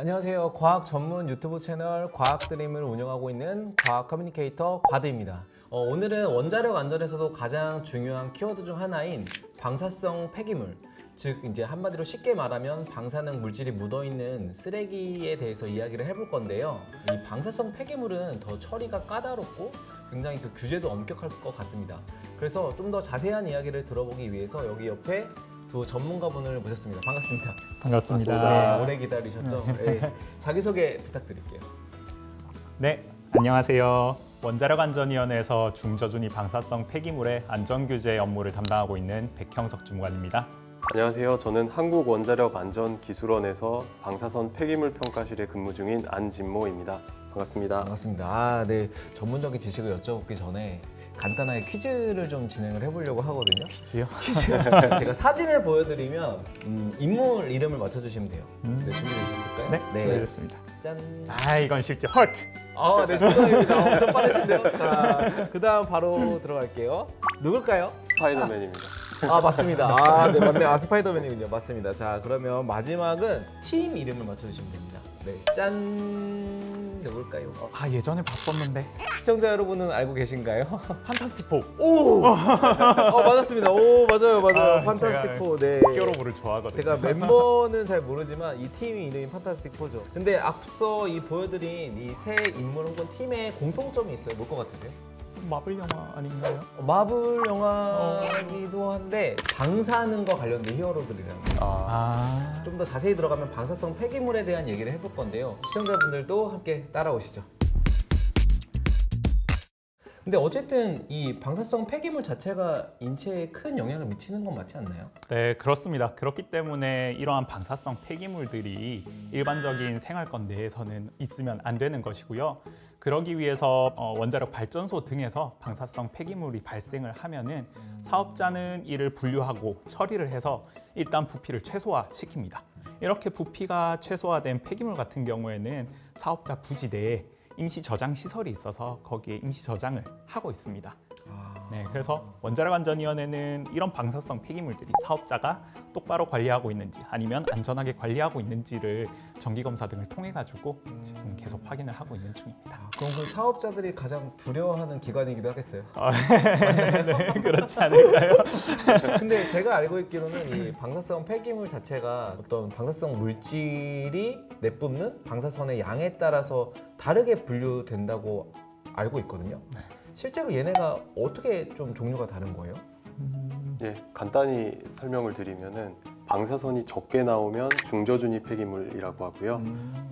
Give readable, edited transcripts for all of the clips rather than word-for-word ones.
안녕하세요. 과학 전문 유튜브 채널 과학드림을 운영하고 있는 과학 커뮤니케이터 과드입니다. 오늘은 원자력 안전에서도 가장 중요한 키워드 중 하나인 방사성 폐기물, 즉 이제 한마디로 쉽게 말하면 방사능 물질이 묻어있는 쓰레기에 대해서 이야기를 해볼 건데요. 이 방사성 폐기물은 더 처리가 까다롭고 굉장히 그 규제도 엄격할 것 같습니다. 그래서 좀 더 자세한 이야기를 들어보기 위해서 여기 옆에 두 전문가분을 모셨습니다. 반갑습니다. 반갑습니다. 네, 오래 기다리셨죠? 네, 자기소개 부탁드릴게요. 네, 안녕하세요. 원자력안전위원회에서 중저준위 방사성 폐기물의 안전규제 업무를 담당하고 있는 백형석 주무관입니다. 안녕하세요. 저는 한국원자력안전기술원에서 방사선 폐기물 평가실에 근무 중인 안진모입니다. 반갑습니다. 반갑습니다. 네, 전문적인 지식을 여쭤보기 전에 간단하게 퀴즈를 좀 진행을 해보려고 하거든요. 퀴즈요? 퀴즈. 제가 사진을 보여드리면 인물 이름을 맞춰주시면 돼요. 네, 준비되셨을까요? 네, 준비됐습니다. 짠. 이건 쉽지. 헐크! 네, 정답입니다. 엄청 빠르신데요? 자, 그 다음 바로 들어갈게요. 누굴까요? 스파이더맨입니다. 맞습니다. 네, 맞네요. 스파이더맨이군요. 맞습니다. 자, 그러면 마지막은 팀 이름을 맞춰주시면 됩니다. 네, 짠. 누굴까요? 예전에 봤었는데. 시청자 여러분은 알고 계신가요? 판타스틱 4. 오! 맞았습니다. 오, 맞아요. 판타스틱 4. 네. 히어로물을 좋아하거든요. 제가 멤버는 잘 모르지만 이 팀이 이름이 판타스틱 4죠. 근데 앞서 이 보여드린 이 세 인물 혹은 팀의 공통점이 있어요. 뭘 것 같으세요? 마블 영화 아닌가요? 마블 영화이기도 한데 방사능과 관련된 히어로들이라는 거예요. 좀 더 자세히 들어가면 방사성 폐기물에 대한 얘기를 해볼 건데요. 시청자분들도 함께 따라오시죠. 근데 어쨌든 이 방사성 폐기물 자체가 인체에 큰 영향을 미치는 건 맞지 않나요? 네, 그렇습니다. 그렇기 때문에 이러한 방사성 폐기물들이 일반적인 생활권 내에서는 있으면 안 되는 것이고요. 그러기 위해서 원자력 발전소 등에서 방사성 폐기물이 발생을 하면은 사업자는 이를 분류하고 처리를 해서 일단 부피를 최소화시킵니다. 이렇게 부피가 최소화된 폐기물 같은 경우에는 사업자 부지 내에 임시 저장 시설이 있어서 거기에 임시 저장을 하고 있습니다. 네, 그래서 원자력안전위원회는 이런 방사성 폐기물들이 사업자가 똑바로 관리하고 있는지 아니면 안전하게 관리하고 있는지를 정기검사 등을 통해 가지고 지금 계속 확인을 하고 있는 중입니다. 그럼 그 사업자들이 가장 두려워하는 기관이기도 하겠어요? 네, 그렇지 않을까요? 근데 제가 알고 있기로는 이 방사성 폐기물 자체가 어떤 방사성 물질이 내뿜는 방사선의 양에 따라서 다르게 분류된다고 알고 있거든요. 실제로 얘네가 어떻게 좀 종류가 다른 거예요? 예, 간단히 설명을 드리면은 방사선이 적게 나오면 중저준위 폐기물이라고 하고요.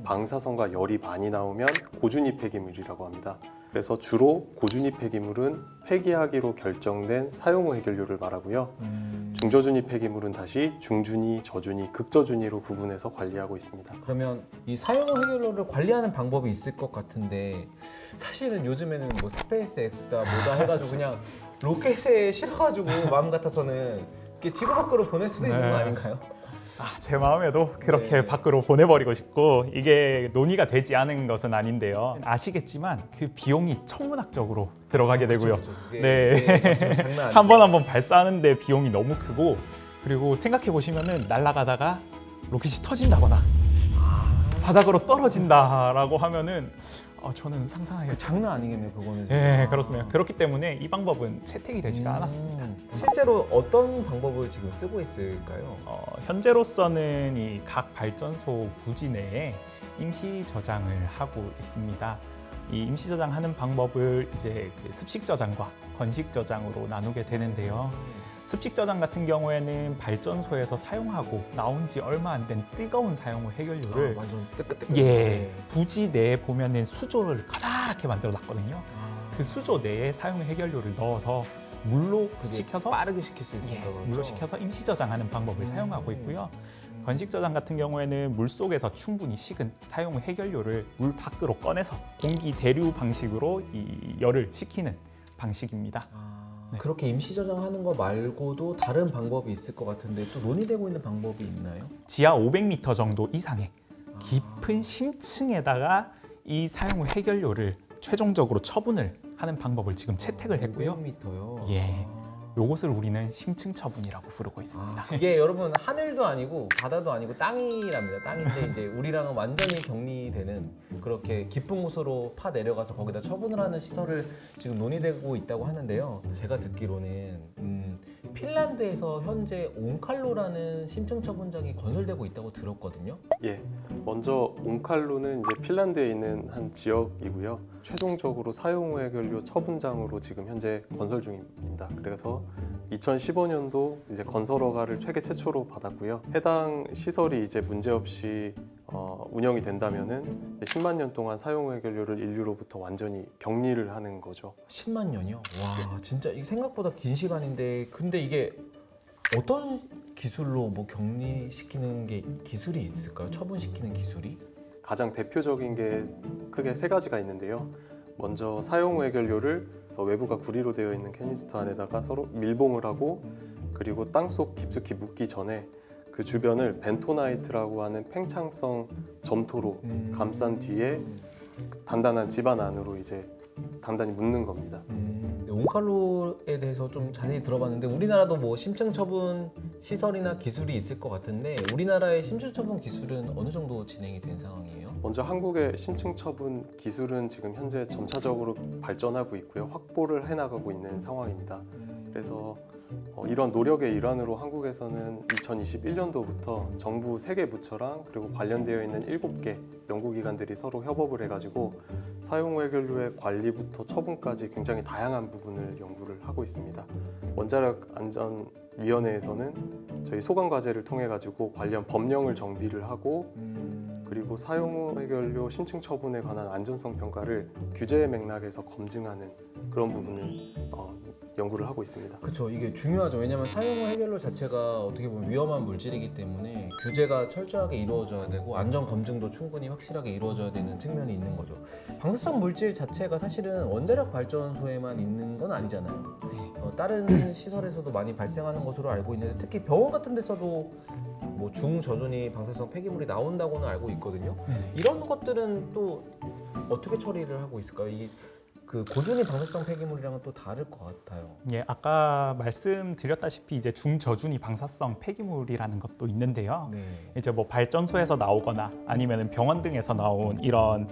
방사선과 열이 많이 나오면 고준위 폐기물이라고 합니다. 그래서 주로 고준위 폐기물은 폐기하기로 결정된 사용 후 해결료를 말하고요. 중저준위 폐기물은 다시 중준위, 저준위, 극저준위로 구분해서 관리하고 있습니다. 그러면 이 사용 후 해결료를 관리하는 방법이 있을 것 같은데 사실은 요즘에는 뭐 스페이스 X다 뭐다 해가지고 그냥 로켓에 실어가지고 마음 같아서는 이렇게 지구 밖으로 보낼 수도 있는 거 아닌가요? 제 마음에도 그렇게 네. 밖으로 보내버리고 싶고 이게 논의가 되지 않은 것은 아닌데요. 아시겠지만 그 비용이 천문학적으로 들어가게 되고요. 맞죠. 장난 아니죠. 한 번 발사하는데 비용이 너무 크고 그리고 생각해 보시면은 날아가다가 로켓이 터진다거나 바닥으로 떨어진다라고 하면은 저는 상상하기가 장난 아니겠네요, 그거는. 네, 그렇습니다. 그렇기 때문에 이 방법은 채택이 되지가 않았습니다. 실제로 어떤 방법을 지금 쓰고 있을까요? 현재로서는 이 각 발전소 부지 내에 임시 저장을 하고 있습니다. 이 임시 저장하는 방법을 이제 그 습식 저장과 건식 저장으로 나누게 되는데요. 습식 저장 같은 경우에는 발전소에서 사용하고 나온 지 얼마 안 된 뜨거운 사용 후 해결료를 완전 뜨끈뜨끈. 부지 내에 보면은 수조를 커다랗게 만들어 놨거든요. 그 수조 내에 사용 후 해결료를 넣어서 물로 식혀서 빠르게 식힐 수 있으니까 그렇죠? 물로 식혀서 임시 저장하는 방법을 사용하고 있고요. 건식 저장 같은 경우에는 물 속에서 충분히 식은 사용 후 해결료를 물 밖으로 꺼내서 공기 대류 방식으로 이 열을 식히는 방식입니다. 네. 그렇게 임시 저장하는 거 말고도 다른 방법이 있을 것 같은데 또 논의되고 있는 방법이 있나요? 지하 500m 정도 이상의 깊은 심층에다가 이 사용 후 해결료를 최종적으로 처분을 하는 방법을 지금 채택을 했고요. 500m요? 예. 요것을 우리는 심층 처분이라고 부르고 있습니다. 이게 여러분 하늘도 아니고 바다도 아니고 땅이랍니다. 땅인데 이제 우리랑은 완전히 격리되는 그렇게 깊은 곳으로 파 내려가서 거기다 처분을 하는 시설을 지금 논의되고 있다고 하는데요. 제가 듣기로는 핀란드에서 현재 온칼로라는 심층 처분장이 건설되고 있다고 들었거든요. 예, 먼저 온칼루는 이제 핀란드에 있는 한 지역이고요. 최종적으로 사용 후 해결료 처분장으로 지금 현재 건설 중입니다. 그래서 2015년도 이제 건설 허가를 세계 최초로 받았고요. 해당 시설이 이제 문제없이 운영이 된다면은 10만 년 동안 사용 후 해결료를 인류로부터 완전히 격리를 하는 거죠. 10만 년이요? 와, 진짜 이게 생각보다 긴 시간인데 근데 이게 어떤 기술로 뭐 격리시키는 게 기술이 있을까요? 처분시키는 기술이? 가장 대표적인 게 크게 세 가지가 있는데요. 먼저 사용 후 해결료를 외부가 구리로 되어 있는 캐니스터 안에다가 서로 밀봉을 하고 그리고 땅속 깊숙이 묻기 전에 그 주변을 벤토나이트라고 하는 팽창성 점토로 감싼 뒤에 단단한 집안 안으로 이제 단단히 묻는 겁니다. 온칼로에 대해서 좀 자세히 들어봤는데 우리나라도 뭐 심층 처분 시설이나 기술이 있을 것 같은데 우리나라의 심층 처분 기술은 어느 정도 진행이 된 상황이에요? 먼저 한국의 심층 처분 기술은 지금 현재 점차적으로 발전하고 있고요. 확보를 해나가고 있는 상황입니다. 그래서 이런 노력의 일환으로 한국에서는 2021년도부터 정부 3개 부처랑 그리고 관련되어 있는 7개 연구기관들이 서로 협업을 해가지고 사용 후 해결료의 관리부터 처분까지 굉장히 다양한 부분을 연구를 하고 있습니다. 원자력 안전위원회에서는 저희 소관 과제를 통해 가지고 관련 법령을 정비를 하고 그리고 사용 후 해결료 심층 처분에 관한 안전성 평가를 규제의 맥락에서 검증하는 그런 부분을 연구를 하고 있습니다. 그렇죠. 이게 중요하죠. 왜냐하면 사용 후 해결료 자체가 어떻게 보면 위험한 물질이기 때문에 규제가 철저하게 이루어져야 되고 안전 검증도 충분히 확실하게 이루어져야 되는 측면이 있는 거죠. 방사성 물질 자체가 사실은 원자력 발전소에만 있는 건 아니잖아요. 다른 시설에서도 많이 발생하는 것으로 알고 있는데 특히 병원 같은 데서도 뭐 중저준위 방사성 폐기물이 나온다고는 알고 있거든요. 이런 것들은 또 어떻게 처리를 하고 있을까요? 그 고준위 방사성 폐기물이랑은 또 다를 것 같아요. 예, 아까 말씀드렸다시피 이제 중저준위 방사성 폐기물이라는 것도 있는데요. 네. 이제 뭐 발전소에서 나오거나 아니면 병원 등에서 나온 이런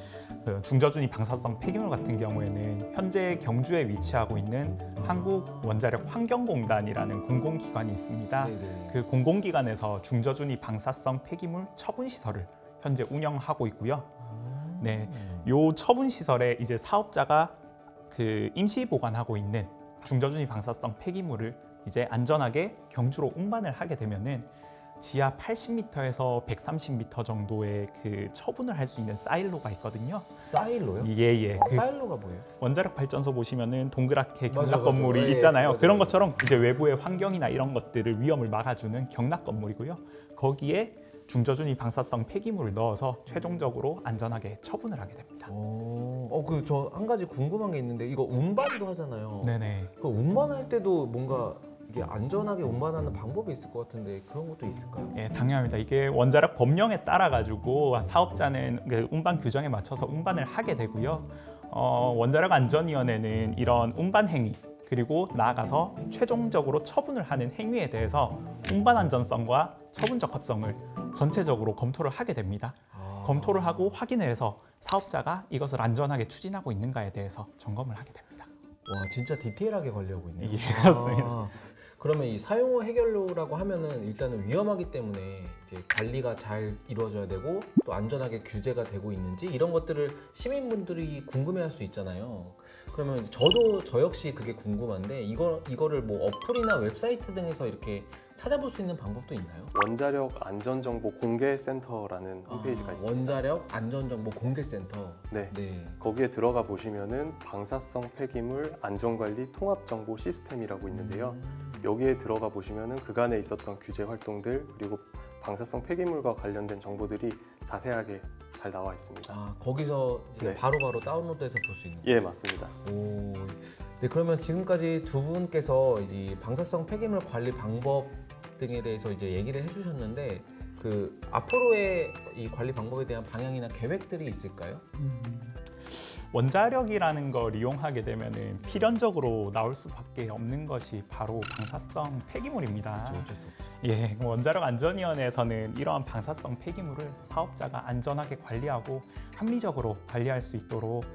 중저준위 방사성 폐기물 같은 경우에는 현재 경주에 위치하고 있는 한국원자력환경공단이라는 공공기관이 있습니다. 네네. 그 공공기관에서 중저준위 방사성 폐기물 처분 시설을 현재 운영하고 있고요. 네, 요 처분 시설에 이제 사업자가 그 임시 보관하고 있는 중저준위 방사성 폐기물을 이제 안전하게 경주로 운반을 하게 되면은 지하 80m에서 130m 정도의 그 처분을 할 수 있는 사일로가 있거든요. 사일로요? 예예. 그 사일로가 뭐예요? 원자력 발전소 보시면은 동그랗게 맞아, 경납 건물이 맞아. 예, 있잖아요. 맞아, 그런 맞아. 것처럼 이제 외부의 환경이나 이런 것들을 위험을 막아주는 경납 건물이고요. 거기에 중저준위 방사성 폐기물을 넣어서 최종적으로 안전하게 처분을 하게 됩니다. 그 저 한 가지 궁금한 게 있는데 이거 운반도 하잖아요. 네네. 그 운반할 때도 뭔가 이게 안전하게 운반하는 방법이 있을 것 같은데 그런 것도 있을까요? 예, 당연합니다. 이게 원자력 법령에 따라 가지고 사업자는 그 운반 규정에 맞춰서 운반을 하게 되고요. 원자력 안전위원회는 이런 운반 행위 그리고 나아가서 최종적으로 처분을 하는 행위에 대해서 운반 안전성과 처분 적합성을 전체적으로 검토를 하게 됩니다. 검토를 하고 확인을 해서 사업자가 이것을 안전하게 추진하고 있는가에 대해서 점검을 하게 됩니다. 와, 진짜 디테일하게 관리하고 있네요. 예, 그렇습니다. 그러면 이 사용 후 해결료라고 하면은 일단은 위험하기 때문에 이제 관리가 잘 이루어져야 되고 또 안전하게 규제가 되고 있는지 이런 것들을 시민분들이 궁금해할 수 있잖아요. 그러면 이제 저 역시 그게 궁금한데 이거를 뭐 어플이나 웹사이트 등에서 이렇게 찾아볼 수 있는 방법도 있나요? 원자력 안전정보 공개센터라는 홈페이지가 있습니다. 원자력 안전정보 공개센터. 네. 네. 거기에 들어가 보시면은 방사성 폐기물 안전관리 통합정보 시스템이라고 있는데요. 여기에 들어가 보시면은 그간에 있었던 규제 활동들 그리고 방사성 폐기물과 관련된 정보들이 자세하게 잘 나와 있습니다. 거기서 네. 바로바로 다운로드해서 볼 수 있는 예, 맞습니다. 오, 네, 그러면 지금까지 두 분께서 이 방사성 폐기물 관리 방법 등에 대해서 이제 얘기를 해주셨는데 그 앞으로의 이 관리 방법에 대한 방향이나 계획들이 있을까요? 원자력이라는 걸 이용하게 되면은 필연적으로 나올 수밖에 없는 것이 바로 방사성 폐기물입니다. 어쩔 수 없죠. 예, 원자력 안전위원회에서는 이러한 방사성 폐기물을 사업자가 안전하게 관리하고 합리적으로 관리할 수 있도록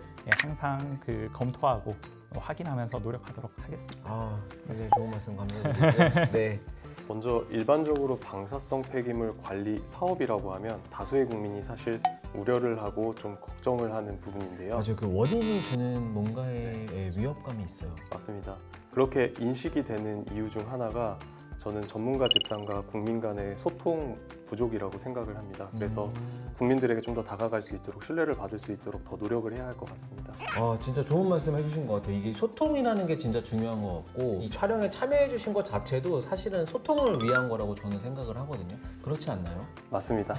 항상 검토하고 확인하면서 노력하도록 하겠습니다. 아, 굉장히 좋은 말씀 감사드리고요. 네. 먼저 일반적으로 방사성 폐기물 관리 사업이라고 하면 다수의 국민이 사실 우려를 하고 좀 걱정을 하는 부분인데요. 맞아요. 그 원인이 주는 뭔가의 위협감이 있어요. 맞습니다. 그렇게 인식이 되는 이유 중 하나가 저는 전문가 집단과 국민 간의 소통 부족이라고 생각을 합니다. 그래서 국민들에게 좀 더 다가갈 수 있도록 신뢰를 받을 수 있도록 더 노력을 해야 할 것 같습니다. 아, 진짜 좋은 말씀 해주신 것 같아요. 이게 소통이라는 게 진짜 중요한 것 같고 이 촬영에 참여해주신 것 자체도 사실은 소통을 위한 거라고 저는 생각을 하거든요. 그렇지 않나요? 맞습니다.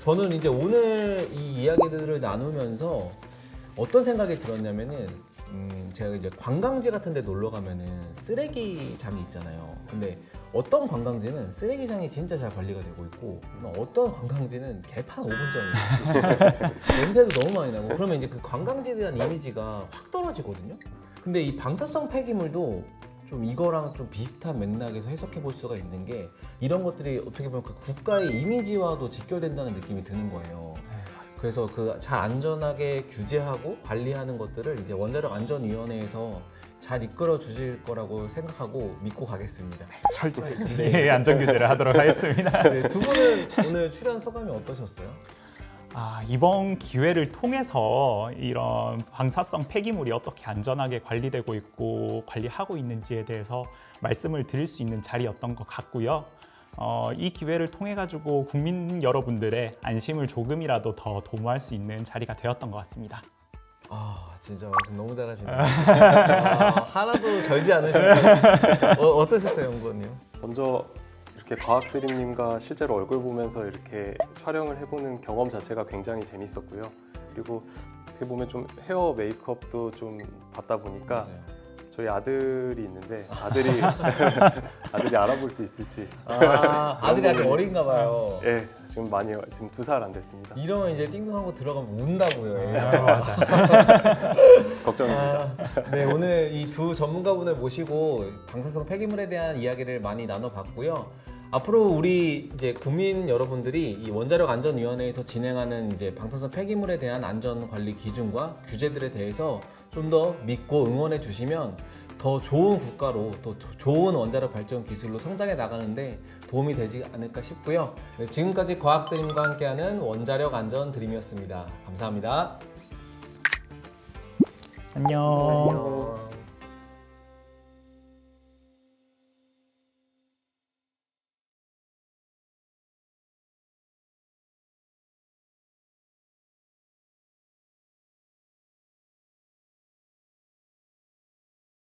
저는 이제 오늘 이 이야기들을 나누면서 어떤 생각이 들었냐면은 제가 이제 관광지 같은 데 놀러 가면은 쓰레기장이 있잖아요. 근데 어떤 관광지는 쓰레기장이 진짜 잘 관리가 되고 있고 어떤 관광지는 개판 5분 전이에요. 냄새도 너무 많이 나고 그러면 이제 그 관광지에 대한 이미지가 확 떨어지거든요. 근데 이 방사성 폐기물도 좀 이거랑 좀 비슷한 맥락에서 해석해 볼 수가 있는 게 이런 것들이 어떻게 보면 그 국가의 이미지와도 직결된다는 느낌이 드는 거예요. 그래서 그 잘 안전하게 규제하고 관리하는 것들을 이제 원자력 안전위원회에서 잘 이끌어 주실 거라고 생각하고 믿고 가겠습니다. 철저히 안전 규제를 하도록 하겠습니다. 네, 두 분은 오늘 출연 소감이 어떠셨어요? 이번 기회를 통해서 이런 방사성 폐기물이 어떻게 안전하게 관리되고 있고 관리하고 있는지에 대해서 말씀을 드릴 수 있는 자리였던 것 같고요. 이 기회를 통해 가지고 국민 여러분들의 안심을 조금이라도 더 도모할 수 있는 자리가 되었던 것 같습니다. 진짜 말씀 너무 잘하시네요. 하나도 절지 않으시고 어떠셨어요, 연구원님? 먼저 이렇게 과학드림님과 실제로 얼굴 보면서 이렇게 촬영을 해보는 경험 자체가 굉장히 재밌었고요. 그리고 어떻게 보면 좀 헤어 메이크업도 좀 받다 보니까 맞아요. 저희 아들이 있는데 아들이 알아볼 수 있을지. 아들이 아직 어린가 봐요. 예, 지금 2살 안 됐습니다. 이러면 이제 띵동하고 들어가면 운다고요. 맞아. 걱정입니다. 네, 오늘 이 두 전문가분을 모시고 방사성 폐기물에 대한 이야기를 많이 나눠봤고요. 앞으로 우리 이제 국민 여러분들이 이 원자력 안전위원회에서 진행하는 이제 방사성 폐기물에 대한 안전 관리 기준과 규제들에 대해서 좀 더 믿고 응원해 주시면 더 좋은 국가로 또 좋은 원자력 발전 기술로 성장해 나가는데 도움이 되지 않을까 싶고요. 네, 지금까지 과학드림과 함께하는 원자력 안전 드림이었습니다. 감사합니다. 안녕. 안녕.